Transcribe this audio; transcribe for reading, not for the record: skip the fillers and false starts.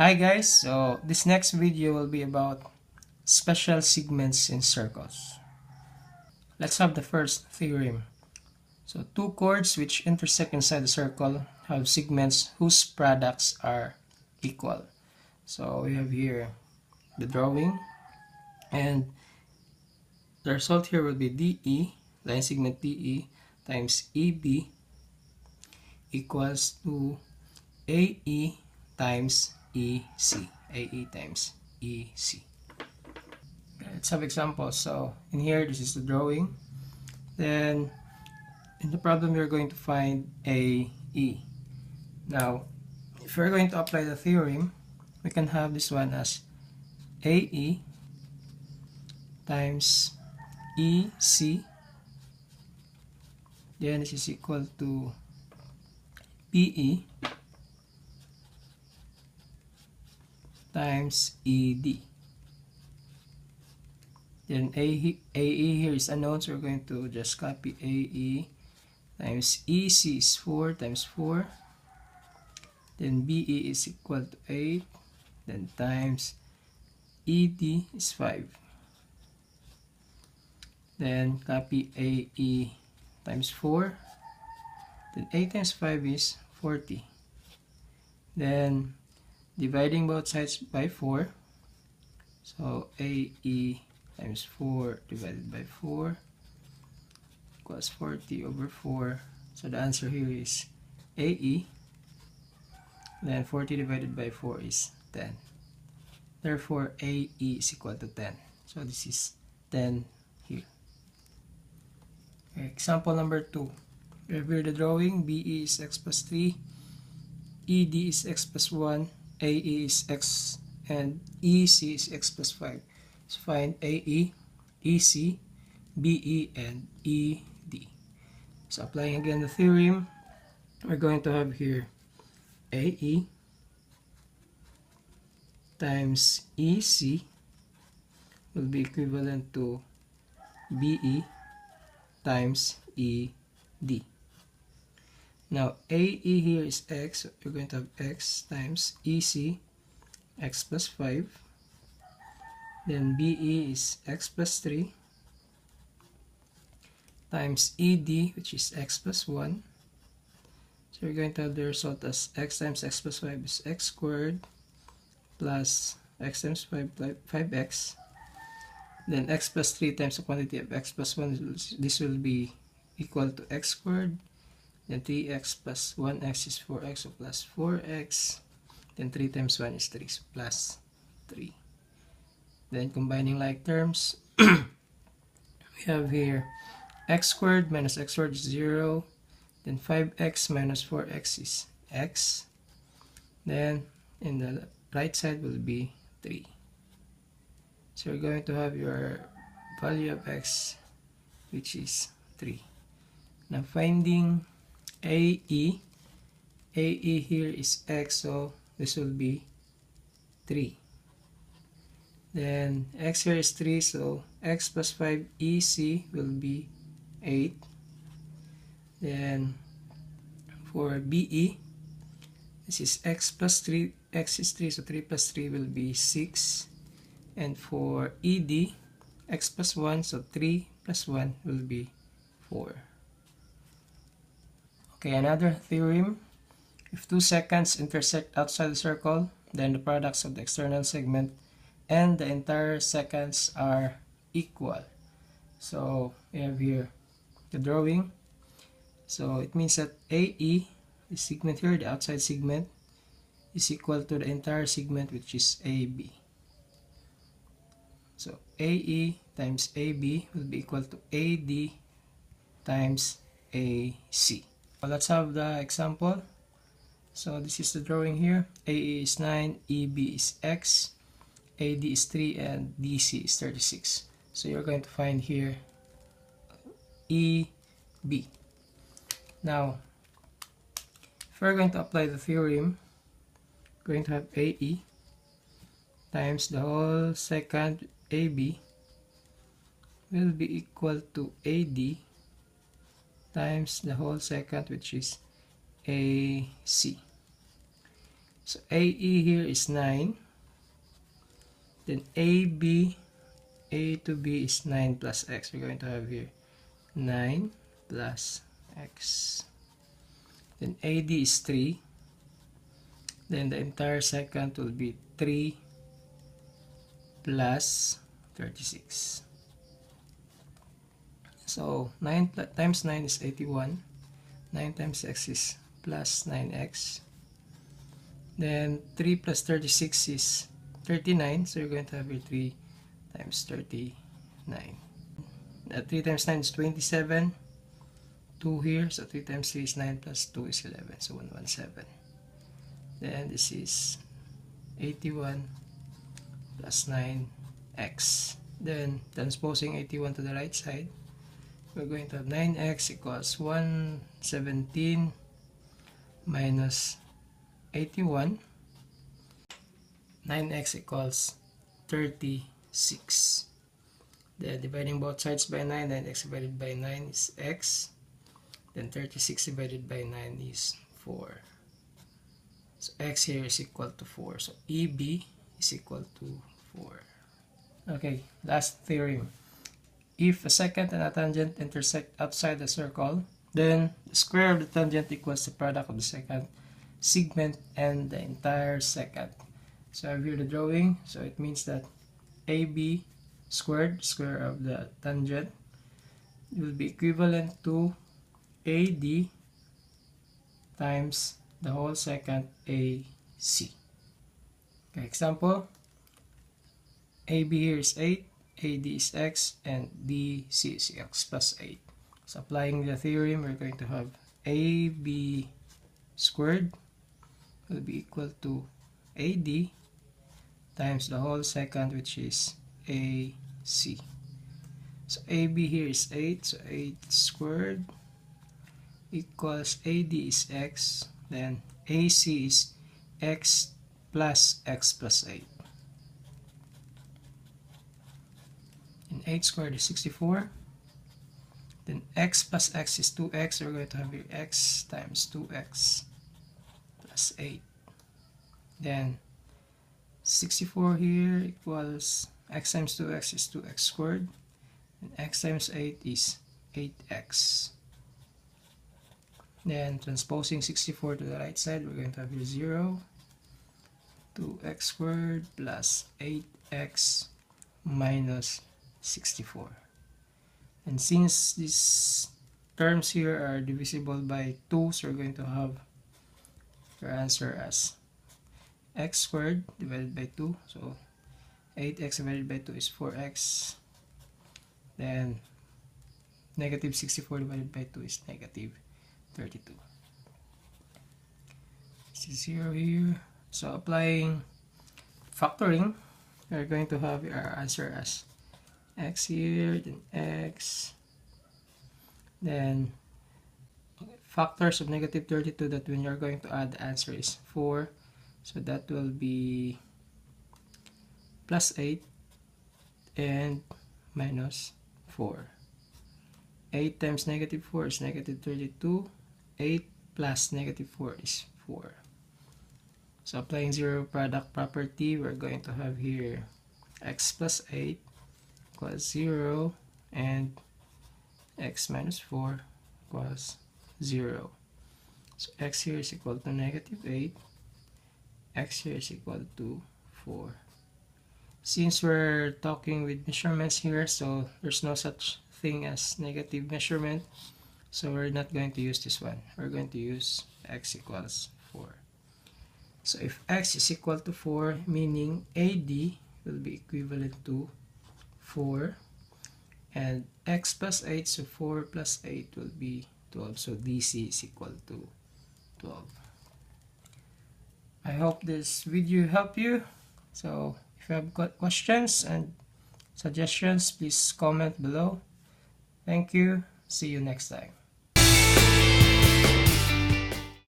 Hi guys, so this next video will be about special segments in circles. Let's have the first theorem. So two chords which intersect inside the circle have segments whose products are equal. So we have here the drawing, and the result here will be DE, line segment DE times EB equals to AE times EC. AE times EC. Let's have examples. So in here, this is the drawing. Then in the problem, you're going to find AE. Now, if we're going to apply the theorem, we can have this one as AE times EC. Then this is equal to PE times ED. Then AE here is unknown, so we're going to just copy AE times EC is 4 times 4. Then BE is equal to 8. Then times ED is 5. Then copy AE times 4. Then 8 times 5 is 40. Then dividing both sides by 4. So AE times 4 divided by 4 equals 40 over 4. So the answer here is AE. Then 40 divided by 4 is 10. Therefore, AE is equal to 10. So this is 10 here. Okay, example number 2. We have here the drawing. BE is x plus 3. ED is x plus 1. AE is x. And EC is x plus 5. So find AE, EC, BE, and ED. So applying again the theorem, we're going to have here AE times EC will be equivalent to BE times ED. Now AE here is x, so we're going to have x times EC, x plus 5. Then BE is x plus 3 times ED, which is x plus 1. So we're going to have the result as x times x plus 5 is x squared plus x times 5x. Then x plus 3 times the quantity of x plus 1, this will be equal to x squared. Then 3x plus 1x is 4x, so plus 4x. Then 3 times 1 is 3, so plus 3. Then combining like terms, we have here x squared minus x squared is 0. Then 5x minus 4x is x. Then in the right side will be 3. So you're going to have your value of x, which is 3. Now finding AE. AE here is x, so this will be 3. Then x here is 3, so x plus 5 EC will be 8. Then for BE, this is x plus 3, x is 3, so 3 plus 3 will be 6. And for ED, x plus 1, so 3 plus 1 will be 4. Okay, another theorem. If two seconds intersect outside the circle, then the products of the external segment and the entire seconds are equal. So we have here the drawing. So it means that AE, the segment here, the outside segment, is equal to the entire segment, which is AB. So AE times AB will be equal to AD times AC. Well, let's have the example. So this is the drawing here. AE is 9, EB is x, AD is 3, and DC is 36. So you're going to find here EB. Now, if we're going to apply the theorem, we're going to have AE times the whole second AB will be equal to AD times the whole second, which is AC. So AE here is 9. Then AB, A to B is 9 plus X. We're going to have here 9 plus X. Then AD is 3. Then the entire second will be 3 plus 36. So 9 times 9 is 81. 9 times X is plus 9X. Then 3 plus 36 is 39. So you're going to have here 3 times 39. 3 times 9 is 27. 2 here. So 3 times 3 is 9 plus 2 is 11. So 117. Then this is 81 plus 9x. Then transposing 81 to the right side, we're going to have 9x equals 117 minus 81. 9x equals 36. Then dividing both sides by 9, then x divided by 9 is x. Then 36 divided by 9 is 4. So x here is equal to 4. So EB is equal to 4. Okay, last theorem. If a secant and a tangent intersect outside the circle, then the square of the tangent equals the product of the secant segment and the entire secant. So I have here the drawing. So it means that AB squared, square of the tangent, will be equivalent to AD times the whole secant AC. Okay, example, AB here is 8, AD is x, and BC is x plus 8. So applying the theorem, we're going to have AB squared will be equal to AD times the whole secant, which is AC. So AB here is 8, so 8 squared equals AD is x, then AC is x plus 8. And 8 squared is 64. Then x plus x is 2x. So we're going to have here x times 2x plus 8. Then 64 here equals x times 2x is 2x squared. And x times 8 is 8x. Then transposing 64 to the right side, we're going to have here 0. 2x squared plus 8x minus 64. And since these terms here are divisible by 2, so we're going to have your answer as x squared divided by 2. So 8x divided by 2 is 4x. Then negative 64 divided by 2 is negative 32. This is 0 here. So applying factoring, we're going to have our answer as x here, then x, then factors of negative 32 that when you're going to add, the answer is 4. So that will be plus 8 and minus 4. 8 times negative 4 is negative 32. 8 plus negative 4 is 4. So applying zero product property, we're going to have here x plus 8 equals 0 and x minus 4 equals 0. So x here is equal to negative 8. X here is equal to 4. Since we're talking with measurements here, so there's no such thing as negative measurement. So we're not going to use this one. We're going to use x equals 4. So if x is equal to 4, meaning AD will be equivalent to 4. And x plus 8, so 4 plus 8 will be 12. So DC is equal to 12. I hope this video helped you. So if you have got questions and suggestions, please comment below. Thank you. See you next time.